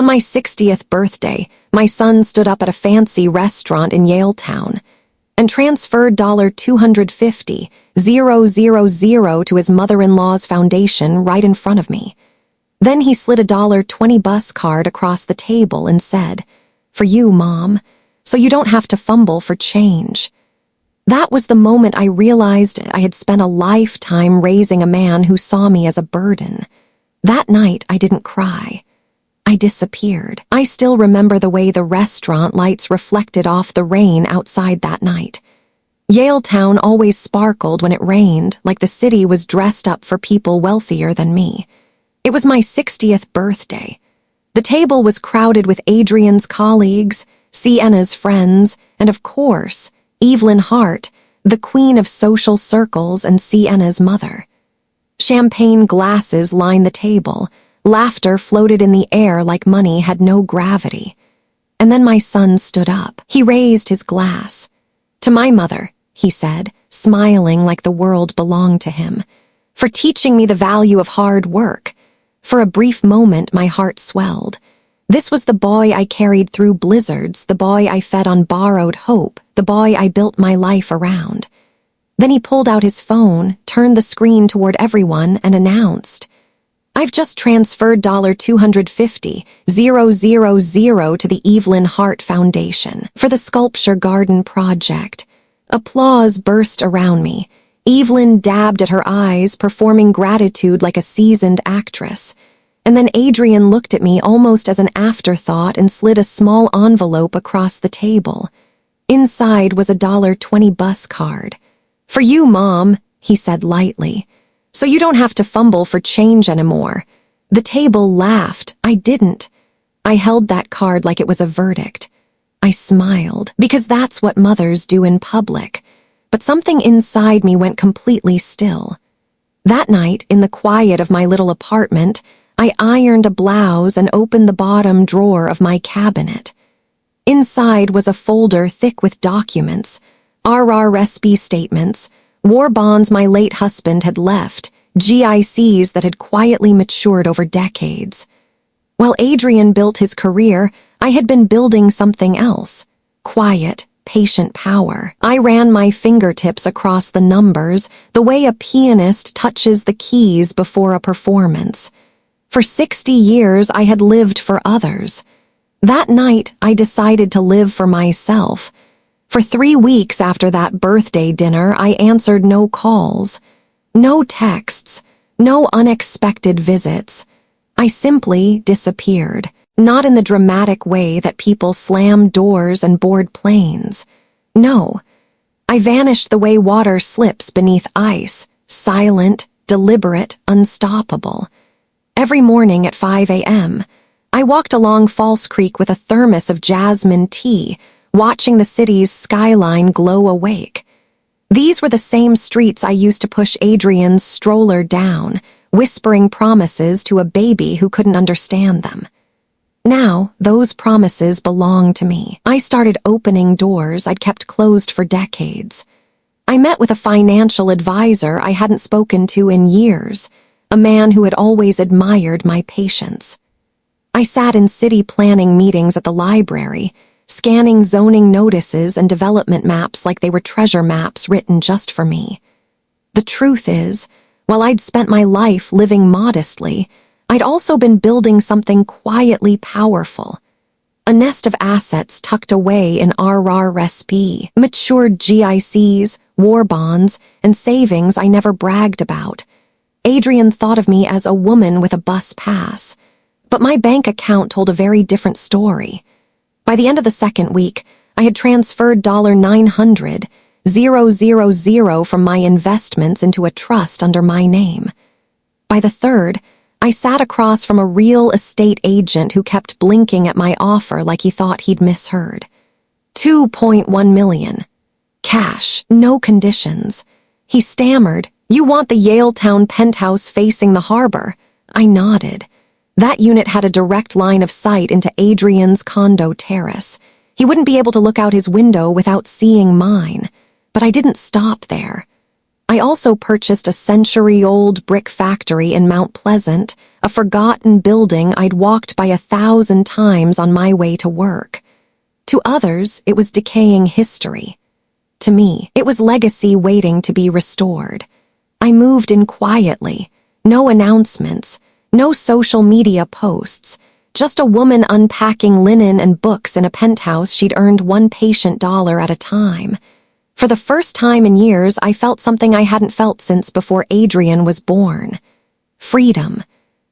On my 60th birthday, my son stood up at a fancy restaurant in Yaletown and transferred $250,000 to his mother-in-law's foundation right in front of me. Then he slid a $20 bus card across the table and said, "For you, Mom, so you don't have to fumble for change." That was the moment I realized I had spent a lifetime raising a man who saw me as a burden. That night, I didn't cry. I disappeared. I still remember the way the restaurant lights reflected off the rain outside that night. Yaletown always sparkled when it rained, like the city was dressed up for people wealthier than me. It was my 60th birthday. The table was crowded with Adrian's colleagues, Sienna's friends, and of course, Evelyn Hart, the queen of social circles and Sienna's mother. Champagne glasses lined the table. Laughter floated in the air like money had no gravity. And then my son stood up. He raised his glass. "To my mother," he said, smiling like the world belonged to him, "for teaching me the value of hard work." For a brief moment, my heart swelled. This was the boy I carried through blizzards, the boy I fed on borrowed hope, the boy I built my life around. Then he pulled out his phone, turned the screen toward everyone, and announced, "I've just transferred $250,000 to the Evelyn Hart Foundation for the Sculpture Garden Project." Applause burst around me. Evelyn dabbed at her eyes, performing gratitude like a seasoned actress. And then Adrian looked at me almost as an afterthought and slid a small envelope across the table. Inside was a $20 bus card. "For you, Mom," he said lightly, "so you don't have to fumble for change anymore." The table laughed. I didn't. I held that card like it was a verdict. I smiled, because that's what mothers do in public. But something inside me went completely still. That night, in the quiet of my little apartment, I ironed a blouse and opened the bottom drawer of my cabinet. Inside was a folder thick with documents, RRSP statements, war bonds my late husband had left, GICs that had quietly matured over decades. While Adrian built his career, I had been building something else. Quiet, patient power. I ran my fingertips across the numbers, the way a pianist touches the keys before a performance. For 60 years, I had lived for others. That night, I decided to live for myself. For 3 weeks after that birthday dinner, I answered no calls, no texts, no unexpected visits. I simply disappeared, not in the dramatic way that people slam doors and board planes. No, I vanished the way water slips beneath ice, silent, deliberate, unstoppable. Every morning at 5 a.m., I walked along False Creek with a thermos of jasmine tea, watching the city's skyline glow awake. These were the same streets I used to push Adrian's stroller down, whispering promises to a baby who couldn't understand them. Now, those promises belonged to me. I started opening doors I'd kept closed for decades. I met with a financial advisor I hadn't spoken to in years, a man who had always admired my patience. I sat in city planning meetings at the library, scanning zoning notices and development maps like they were treasure maps written just for me. The truth is, while I'd spent my life living modestly, I'd also been building something quietly powerful. A nest of assets tucked away in RRSP, matured GICs, war bonds, and savings I never bragged about. Adrian thought of me as a woman with a bus pass, but my bank account told a very different story. By the end of the second week, I had transferred $900,000 from my investments into a trust under my name. By the third, I sat across from a real estate agent who kept blinking at my offer like he thought he'd misheard. $2.1 million. Cash, no conditions. He stammered, "You want the Yaletown penthouse facing the harbor?" I nodded. That unit had a direct line of sight into Adrian's condo terrace. He wouldn't be able to look out his window without seeing mine. But I didn't stop there. I also purchased a century-old brick factory in Mount Pleasant, a forgotten building I'd walked by 1,000 times on my way to work. To others, it was decaying history. To me, it was legacy waiting to be restored. I moved in quietly, no announcements, no social media posts, just a woman unpacking linen and books in a penthouse she'd earned one patient dollar at a time. For the first time in years, I felt something I hadn't felt since before Adrian was born. Freedom.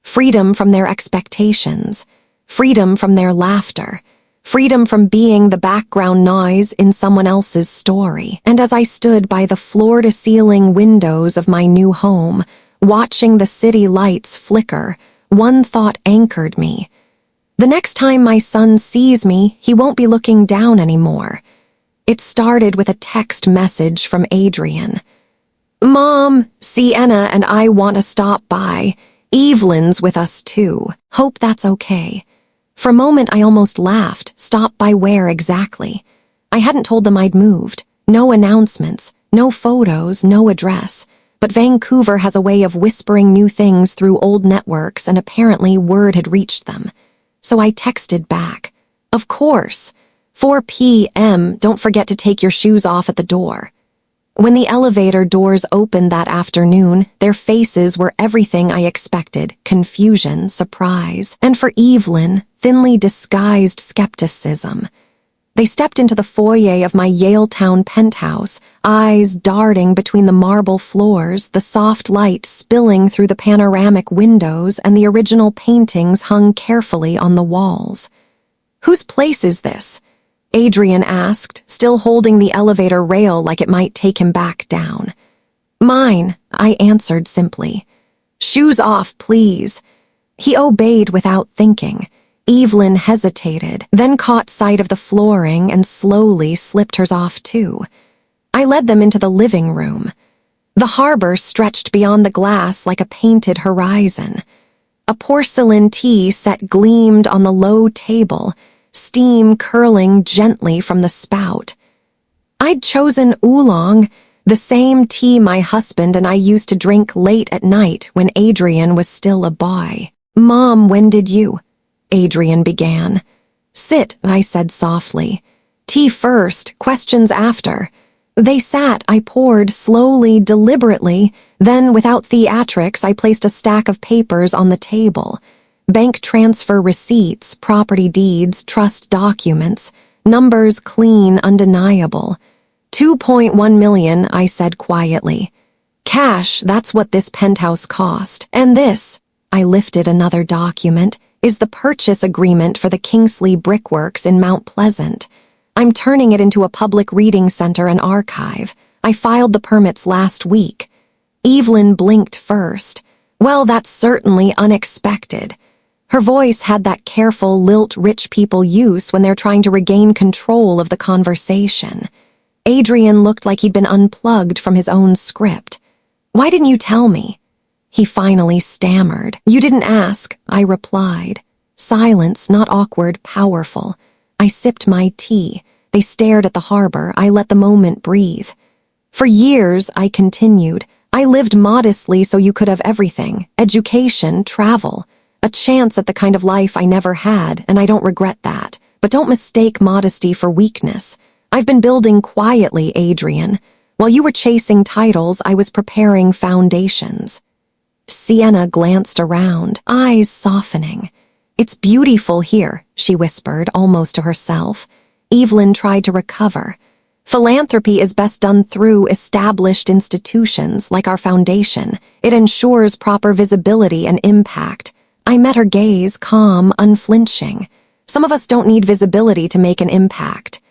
Freedom from their expectations. Freedom from their laughter. Freedom from being the background noise in someone else's story. And as I stood by the floor-to-ceiling windows of my new home, watching the city lights flicker, one thought anchored me. The next time my son sees me, he won't be looking down anymore. It started with a text message from Adrian. "Mom, Sienna and I want to stop by. Evelyn's with us too. Hope that's okay." For a moment I almost laughed. Stop by where exactly? I hadn't told them I'd moved. No announcements, no photos, no address. But Vancouver has a way of whispering new things through old networks, and apparently word had reached them. So I texted back. "Of course. 4 p.m., don't forget to take your shoes off at the door." When the elevator doors opened that afternoon, their faces were everything I expected: confusion, surprise, and for Evelyn, thinly disguised skepticism. They stepped into the foyer of my Yaletown penthouse, eyes darting between the marble floors, the soft light spilling through the panoramic windows, and the original paintings hung carefully on the walls. "Whose place is this?" Adrian asked, still holding the elevator rail like it might take him back down. "Mine," I answered simply. "Shoes off, please." He obeyed without thinking. Evelyn hesitated, then caught sight of the flooring and slowly slipped hers off too. I led them into the living room. The harbor stretched beyond the glass like a painted horizon. A porcelain tea set gleamed on the low table, steam curling gently from the spout. I'd chosen oolong, the same tea my husband and I used to drink late at night when Adrian was still a boy. "Mom, when did you?" Adrian began. "Sit," I said softly. "Tea first, questions after." They sat. I poured slowly, deliberately. Then, without theatrics, I placed a stack of papers on the table. Bank transfer receipts, property deeds, trust documents, numbers clean, undeniable. 2.1 million, I said quietly. "Cash, that's what this penthouse cost. And this," I lifted another document, "is the purchase agreement for the Kingsley Brickworks in Mount Pleasant. I'm turning it into a public reading center and archive. I filed the permits last week." Evelyn blinked first. "Well, that's certainly unexpected." Her voice had that careful lilt rich people use when they're trying to regain control of the conversation. Adrian looked like he'd been unplugged from his own script. "Why didn't you tell me?" He finally stammered. "You didn't ask," I replied. Silence, not awkward, powerful. I sipped my tea. They stared at the harbor. I let the moment breathe. "For years," I continued, "I lived modestly so you could have everything: education, travel. A chance at the kind of life I never had, and I don't regret that. But don't mistake modesty for weakness. I've been building quietly, Adrian. While you were chasing titles, I was preparing foundations." Sienna glanced around, eyes softening. "It's beautiful here," she whispered, almost to herself. Evelyn tried to recover. "Philanthropy is best done through established institutions like our foundation. It ensures proper visibility and impact." I met her gaze, calm, unflinching. "Some of us don't need visibility to make an impact."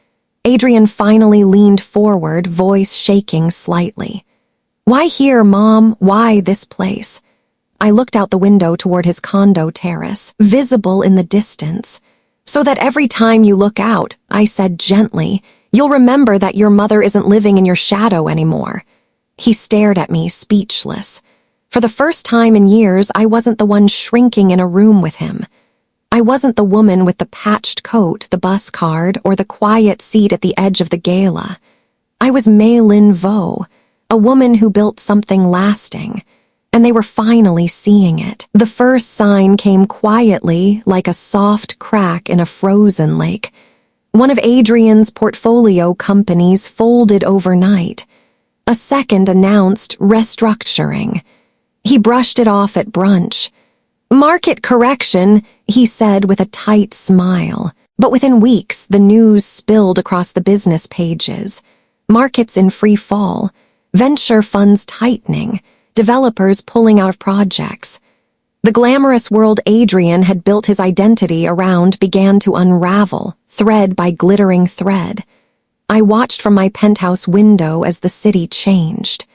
Adrian finally leaned forward, voice shaking slightly. "Why here, Mom? Why this place?" I looked out the window toward his condo terrace, visible in the distance. "So that every time you look out," I said gently, "you'll remember that your mother isn't living in your shadow anymore." He stared at me, speechless. For the first time in years, I wasn't the one shrinking in a room with him. I wasn't the woman with the patched coat, the bus card, or the quiet seat at the edge of the gala. I was Mei Lin Vo, a woman who built something lasting. And they were finally seeing it. The first sign came quietly, like a soft crack in a frozen lake. One of Adrian's portfolio companies folded overnight. A second announced restructuring. He brushed it off at brunch. "Market correction," he said with a tight smile. But within weeks, the news spilled across the business pages. Markets in free fall, venture funds tightening, developers pulling out of projects. The glamorous world Adrian had built his identity around began to unravel, thread by glittering thread. I watched from my penthouse window as the city changed.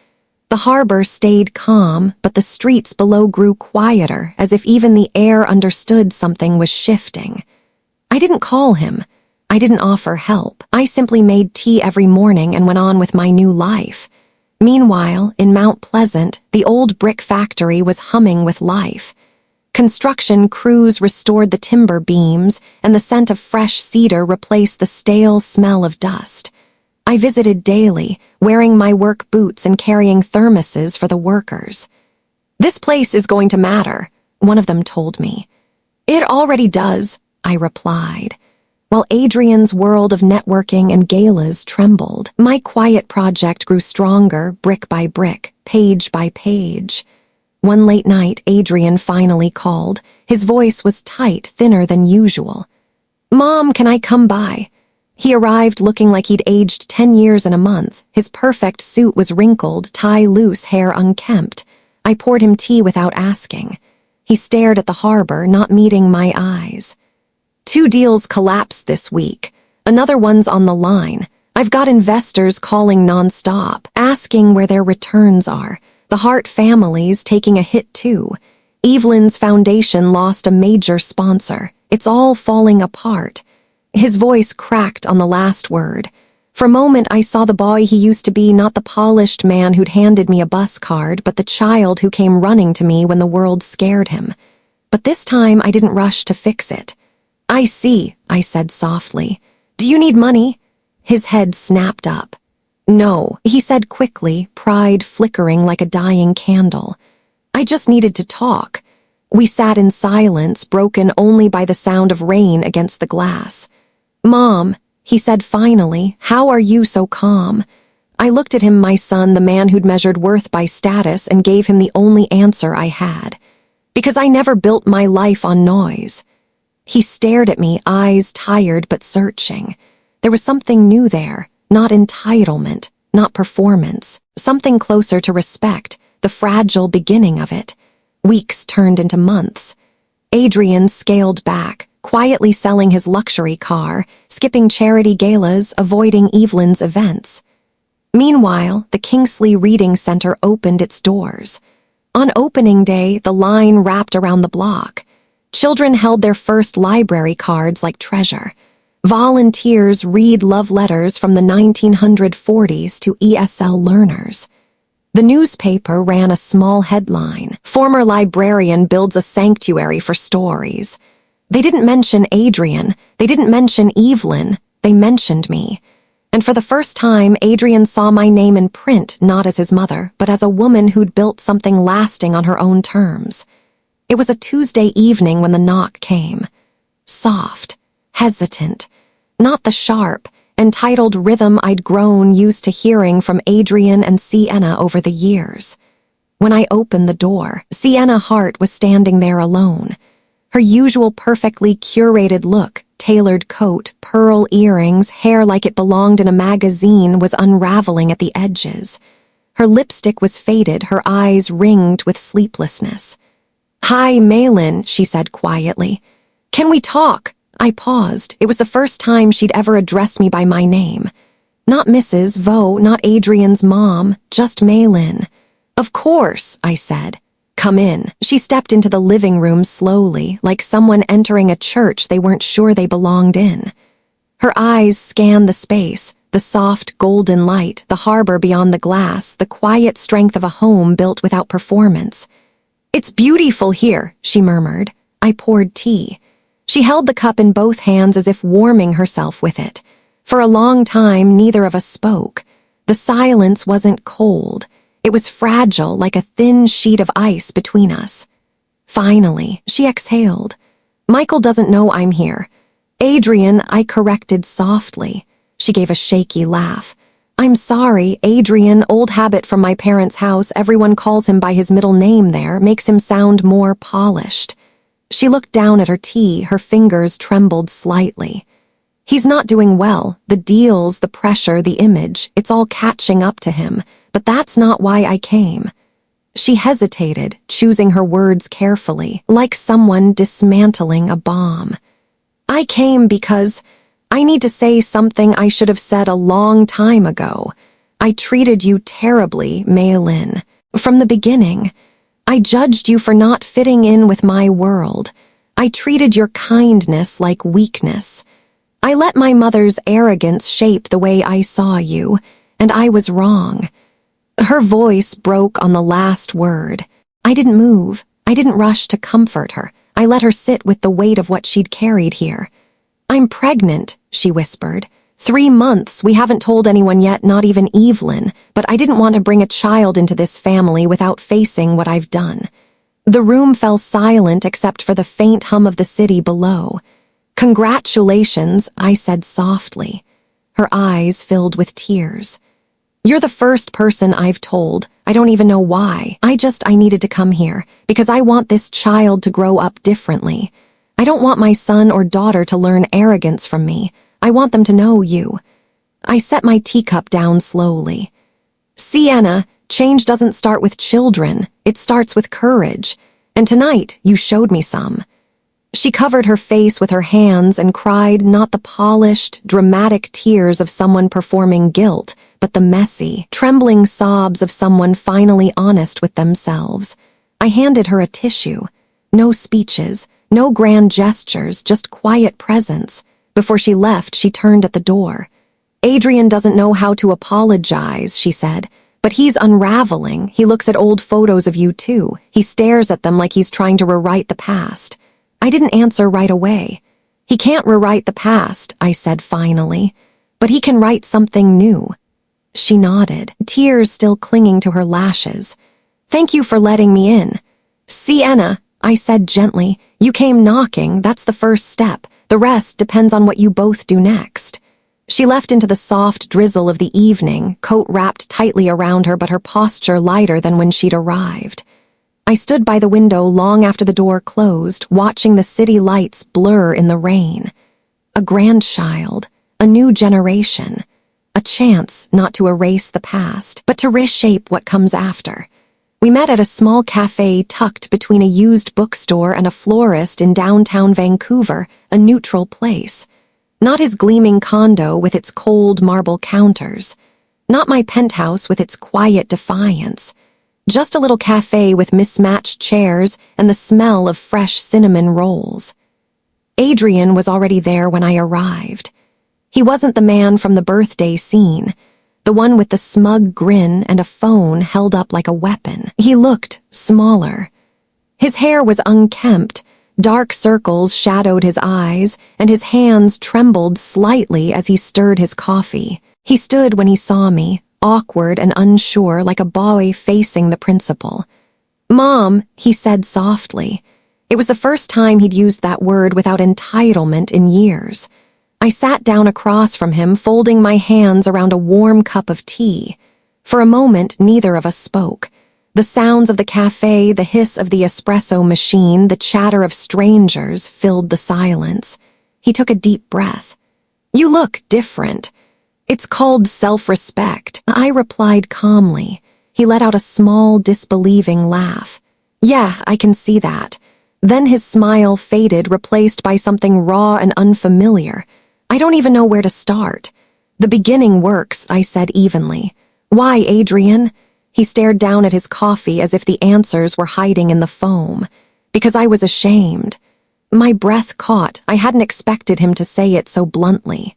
The harbor stayed calm, but the streets below grew quieter, as if even the air understood something was shifting. I didn't call him. I didn't offer help. I simply made tea every morning and went on with my new life. Meanwhile, in Mount Pleasant, the old brick factory was humming with life. Construction crews restored the timber beams, and the scent of fresh cedar replaced the stale smell of dust. I visited daily, wearing my work boots and carrying thermoses for the workers. "This place is going to matter," one of them told me. "It already does," I replied, while Adrian's world of networking and galas trembled. My quiet project grew stronger, brick by brick, page by page. One late night, Adrian finally called. His voice was tight, thinner than usual. "Mom, can I come by?" He arrived looking like he'd aged 10 years in a month. His perfect suit was wrinkled, tie loose, hair unkempt. I poured him tea without asking. He stared at the harbor, not meeting my eyes. "2 deals collapsed this week. Another one's on the line. I've got investors calling nonstop, asking where their returns are. The Hart family's taking a hit too. Evelyn's foundation lost a major sponsor. It's all falling apart." His voice cracked on the last word. For a moment I saw the boy he used to be, not the polished man who'd handed me a bus card, but the child who came running to me when the world scared him. But this time I didn't rush to fix it. "I see," I said softly. "Do you need money?" His head snapped up. "No," he said quickly, pride flickering like a dying candle. "I just needed to talk." We sat in silence, broken only by the sound of rain against the glass. "Mom," he said finally, "how are you so calm?" I looked at him, my son, the man who'd measured worth by status, and gave him the only answer I had. "Because I never built my life on noise." He stared at me, eyes tired but searching. There was something new there, not entitlement, not performance, something closer to respect, the fragile beginning of it. Weeks turned into months. Adrian scaled back, quietly selling his luxury car, skipping charity galas, avoiding Evelyn's events. Meanwhile, the Kingsley Reading Center opened its doors. On opening day, the line wrapped around the block. Children held their first library cards like treasure. Volunteers read love letters from the 1940s to ESL learners. The newspaper ran a small headline: "Former librarian builds a sanctuary for stories." They didn't mention Adrian. They didn't mention Evelyn. They mentioned me. And for the first time, Adrian saw my name in print, not as his mother, but as a woman who'd built something lasting on her own terms. It was a Tuesday evening when the knock came. Soft, hesitant, not the sharp, entitled rhythm I'd grown used to hearing from Adrian and Sienna over the years. When I opened the door, Sienna Hart was standing there alone. Her usual perfectly curated look, tailored coat, pearl earrings, hair like it belonged in a magazine, was unraveling at the edges. Her lipstick was faded, her eyes ringed with sleeplessness. "Hi, Malin," she said quietly. "Can we talk?" I paused. It was the first time she'd ever addressed me by my name. Not Mrs. Vo, not Adrian's mom, just Malin. "Of course," I said. "Come in." She stepped into the living room slowly, like someone entering a church they weren't sure they belonged in. Her eyes scanned the space, the soft golden light, the harbor beyond the glass, the quiet strength of a home built without performance. "It's beautiful here," she murmured. I poured tea. She held the cup in both hands as if warming herself with it. For a long time, neither of us spoke. The silence wasn't cold. It was fragile, like a thin sheet of ice between us. Finally, she exhaled. Michael doesn't know I'm here. Adrian, I corrected softly. She gave a shaky laugh. I'm sorry, Adrian, old habit from my parents' house. Everyone calls him by his middle name there, makes him sound more polished. She looked down at her tea, her fingers trembled slightly. He's not doing well. The deals, the pressure, the image, it's all catching up to him. But that's not why I came. She hesitated, choosing her words carefully, like someone dismantling a bomb. I came because I need to say something I should have said a long time ago. I treated you terribly, Mei-Lin. From the beginning, I judged you for not fitting in with my world. I treated your kindness like weakness. I let my mother's arrogance shape the way I saw you, and I was wrong. Her voice broke on the last word. I didn't move. I didn't rush to comfort her. I let her sit with the weight of what she'd carried here. I'm pregnant, she whispered. 3 months, we haven't told anyone yet, not even Evelyn, but I didn't want to bring a child into this family without facing what I've done. The room fell silent except for the faint hum of the city below. Congratulations, I said softly. Her eyes filled with tears. You're the first person I've told. I don't even know why. I needed to come here, because I want this child to grow up differently. I don't want my son or daughter to learn arrogance from me. I want them to know you. I set my teacup down slowly. Sienna, change doesn't start with children. It starts with courage. And tonight, you showed me some. She covered her face with her hands and cried not the polished, dramatic tears of someone performing guilt, but the messy, trembling sobs of someone finally honest with themselves. I handed her a tissue. No speeches, no grand gestures, just quiet presence. Before she left, she turned at the door. Adrian doesn't know how to apologize, she said, but he's unraveling. He looks at old photos of you too. He stares at them like he's trying to rewrite the past. I didn't answer right away. He can't rewrite the past, I said finally, but he can write something new. She nodded, tears still clinging to her lashes. Thank you for letting me in. Sienna, I said gently, you came knocking, that's the first step. The rest depends on what you both do next. She left into the soft drizzle of the evening, coat wrapped tightly around her but her posture lighter than when she'd arrived. I stood by the window long after the door closed, watching the city lights blur in the rain. A grandchild, a new generation, a chance not to erase the past, but to reshape what comes after. We met at a small cafe tucked between a used bookstore and a florist in downtown Vancouver, a neutral place. Not his gleaming condo with its cold marble counters. Not my penthouse with its quiet defiance. Just a little cafe with mismatched chairs and the smell of fresh cinnamon rolls. Adrian was already there when I arrived. He wasn't the man from the birthday scene, the one with the smug grin and a phone held up like a weapon. He looked smaller. His hair was unkempt, dark circles shadowed his eyes, and his hands trembled slightly as he stirred his coffee. He stood when he saw me, awkward and unsure like a boy facing the principal. Mom, he said softly. It was the first time he'd used that word without entitlement in years. I sat down across from him, folding my hands around a warm cup of tea. For a moment, neither of us spoke. The sounds of the cafe, the hiss of the espresso machine, the chatter of strangers filled the silence. He took a deep breath. You look different. It's called self-respect, I replied calmly. He let out a small, disbelieving laugh. Yeah, I can see that. Then his smile faded, replaced by something raw and unfamiliar. I don't even know where to start. The beginning works, I said evenly. Why, Adrian? He stared down at his coffee as if the answers were hiding in the foam. Because I was ashamed. My breath caught. I hadn't expected him to say it so bluntly.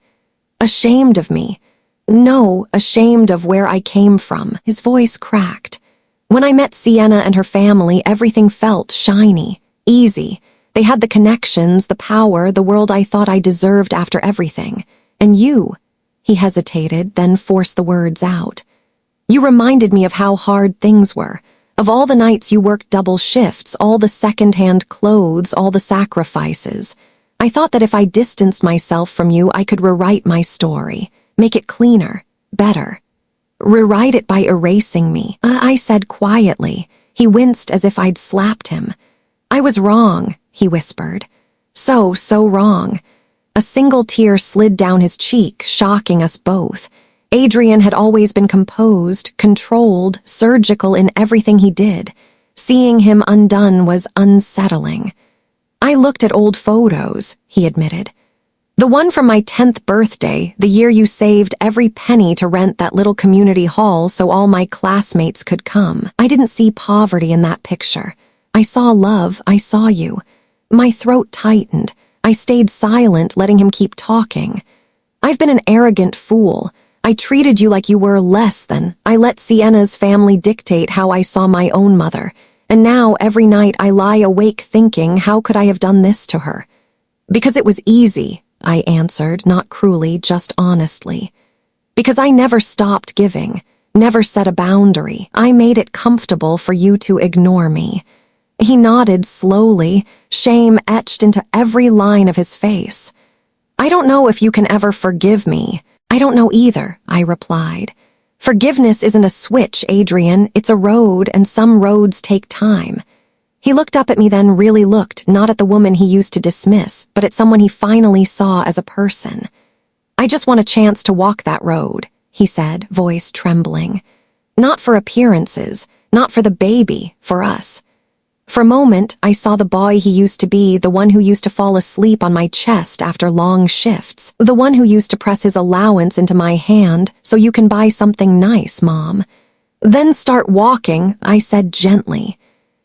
Ashamed of me. No, ashamed of where I came from. His voice cracked. When I met Sienna and her family, everything felt shiny, easy. They had the connections, the power, the world I thought I deserved after everything. And you, He hesitated, then forced the words out. You reminded me of how hard things were, of all the nights you worked double shifts, all the second-hand clothes, all the sacrifices. I thought that if I distanced myself from you, I could rewrite my story, make it cleaner, better. Rewrite it by erasing me, I said quietly. He winced as if I'd slapped him. I was wrong, he whispered. So wrong. A single tear slid down his cheek, shocking us both. Adrian had always been composed, controlled, surgical in everything he did. Seeing him undone was unsettling. I looked at old photos, he admitted. The one from my 10th birthday, the year you saved every penny to rent that little community hall so all my classmates could come. I didn't see poverty in that picture. I saw love, I saw you. My throat tightened. I stayed silent, letting him keep talking. I've been an arrogant fool. I treated you like you were less than. I let Sienna's family dictate how I saw my own mother. And now, every night, I lie awake thinking, how could I have done this to her? Because it was easy, I answered, not cruelly, just honestly. Because I never stopped giving, never set a boundary. I made it comfortable for you to ignore me. He nodded slowly, shame etched into every line of his face. I don't know if you can ever forgive me. I don't know either, I replied. Forgiveness isn't a switch, Adrian. It's a road, and some roads take time. He looked up at me then, really looked, not at the woman he used to dismiss, but at someone he finally saw as a person. I just want a chance to walk that road, he said, voice trembling. Not for appearances, not for the baby, for us. For a moment, I saw the boy he used to be, the one who used to fall asleep on my chest after long shifts, the one who used to press his allowance into my hand, so you can buy something nice, Mom. Then start walking, I said gently.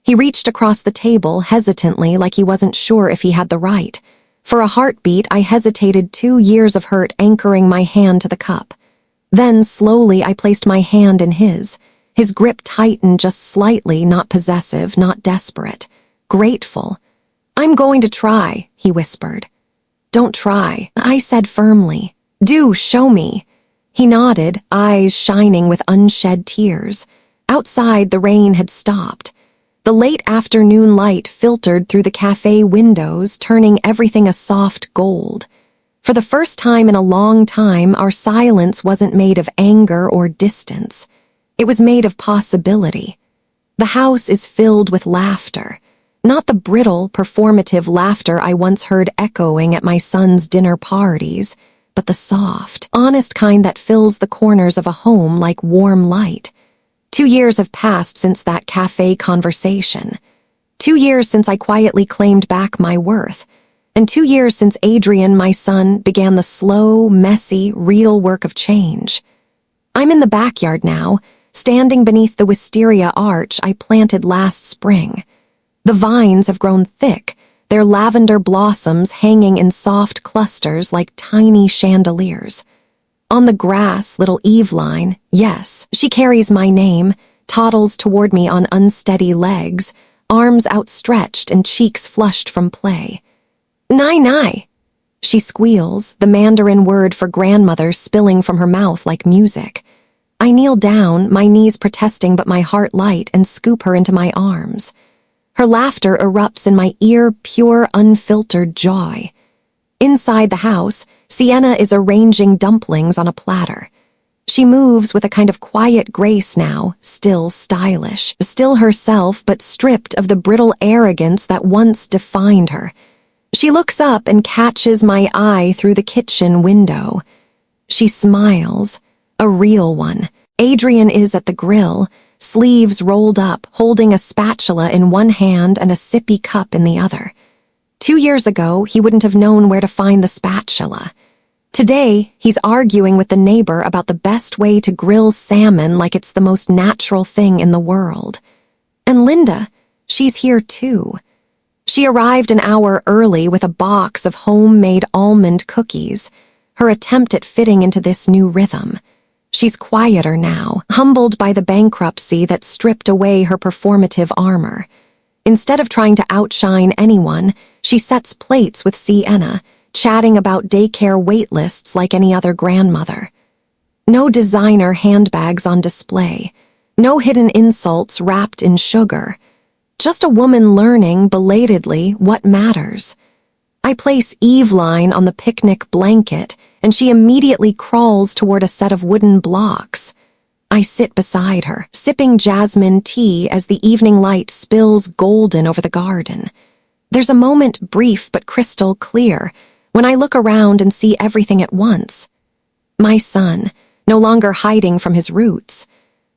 He reached across the table, hesitantly, like he wasn't sure if he had the right. For a heartbeat, I hesitated, 2 years of hurt anchoring my hand to the cup. Then, slowly, I placed my hand in his. His grip tightened just slightly, not possessive, not desperate. Grateful. I'm going to try, he whispered. Don't try, I said firmly. Do, show me. He nodded, eyes shining with unshed tears. Outside, the rain had stopped. The late afternoon light filtered through the cafe windows, turning everything a soft gold. For the first time in a long time, our silence wasn't made of anger or distance. It was made of possibility. The house is filled with laughter, not the brittle, performative laughter I once heard echoing at my son's dinner parties, but the soft, honest kind that fills the corners of a home like warm light. 2 years have passed since that cafe conversation. 2 years since I quietly claimed back my worth. And 2 years since Adrian, my son, began the slow, messy, real work of change. I'm in the backyard now, standing beneath the wisteria arch I planted last spring. The vines have grown thick, their lavender blossoms hanging in soft clusters like tiny chandeliers. On the grass, little Eveline, yes, she carries my name, toddles toward me on unsteady legs, arms outstretched and cheeks flushed from play. Nai-nai, she squeals, the Mandarin word for grandmother spilling from her mouth like music. I kneel down, my knees protesting but my heart light, and scoop her into my arms. Her laughter erupts in my ear, pure, unfiltered joy. Inside the house, Sienna is arranging dumplings on a platter. She moves with a kind of quiet grace now, still stylish, still herself but stripped of the brittle arrogance that once defined her. She looks up and catches my eye through the kitchen window. She smiles. A real one. Adrian is at the grill, sleeves rolled up, holding a spatula in one hand and a sippy cup in the other. 2 years ago, he wouldn't have known where to find the spatula. Today, he's arguing with the neighbor about the best way to grill salmon like it's the most natural thing in the world. And Linda, she's here too. She arrived an hour early with a box of homemade almond cookies, her attempt at fitting into this new rhythm. She's quieter now, humbled by the bankruptcy that stripped away her performative armor. Instead of trying to outshine anyone, she sets plates with Sienna, chatting about daycare wait lists like any other grandmother. No designer handbags on display, no hidden insults wrapped in sugar. Just a woman learning, belatedly, what matters. I place Eveline on the picnic blanket, and she immediately crawls toward a set of wooden blocks. I sit beside her, sipping jasmine tea as the evening light spills golden over the garden. There's a moment, brief but crystal clear, when I look around and see everything at once. My son, no longer hiding from his roots.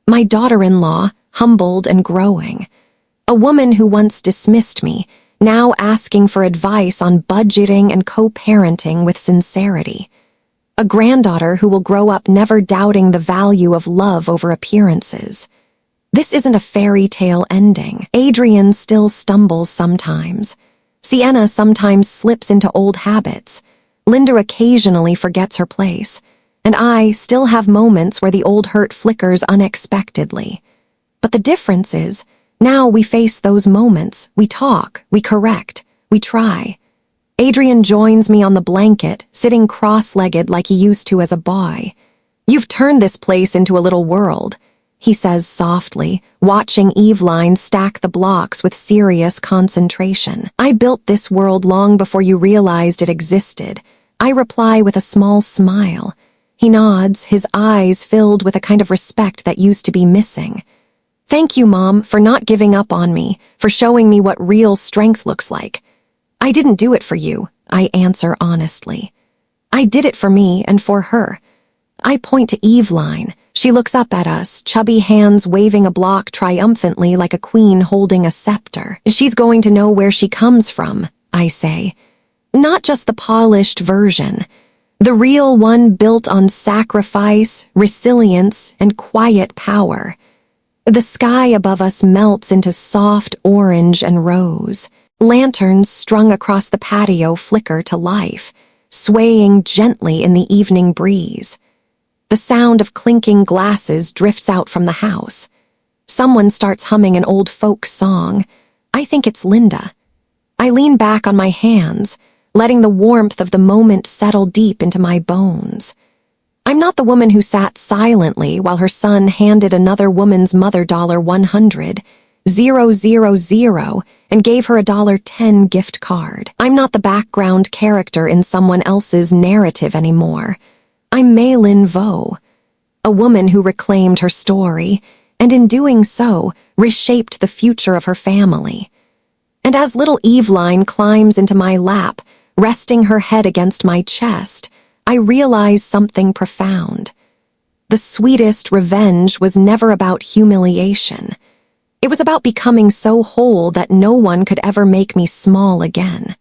My daughter-in-law, humbled and growing. A woman who once dismissed me, now asking for advice on budgeting and co-parenting with sincerity. A granddaughter who will grow up never doubting the value of love over appearances. This isn't a fairy tale ending. Adrian still stumbles sometimes. Sienna sometimes slips into old habits. Linda occasionally forgets her place. And I still have moments where the old hurt flickers unexpectedly. But the difference is, now we face those moments, we talk, we correct, we try. Adrian joins me on the blanket, sitting cross-legged like he used to as a boy. "You've turned this place into a little world," he says softly, watching Eveline stack the blocks with serious concentration. "I built this world long before you realized it existed." I reply with a small smile. He nods, his eyes filled with a kind of respect that used to be missing. "Thank you, Mom, for not giving up on me, for showing me what real strength looks like. I didn't do it for you," I answer honestly. "I did it for me and for her." I point to Eveline. She looks up at us, chubby hands waving a block triumphantly like a queen holding a scepter. "She's going to know where she comes from," I say. "Not just the polished version. The real one built on sacrifice, resilience, and quiet power." The sky above us melts into soft orange and rose. Lanterns strung across the patio flicker to life, swaying gently in the evening breeze. The sound of clinking glasses drifts out from the house. Someone starts humming an old folk song. I think it's Linda. I lean back on my hands, letting the warmth of the moment settle deep into my bones. I'm not the woman who sat silently while her son handed another woman's mother $100,000 and gave her a $10 gift card. I'm not the background character in someone else's narrative anymore. I'm Maylin Vo, a woman who reclaimed her story, and in doing so, reshaped the future of her family. And as little Eveline climbs into my lap, resting her head against my chest, I realize something profound. The sweetest revenge was never about humiliation. It was about becoming so whole that no one could ever make me small again.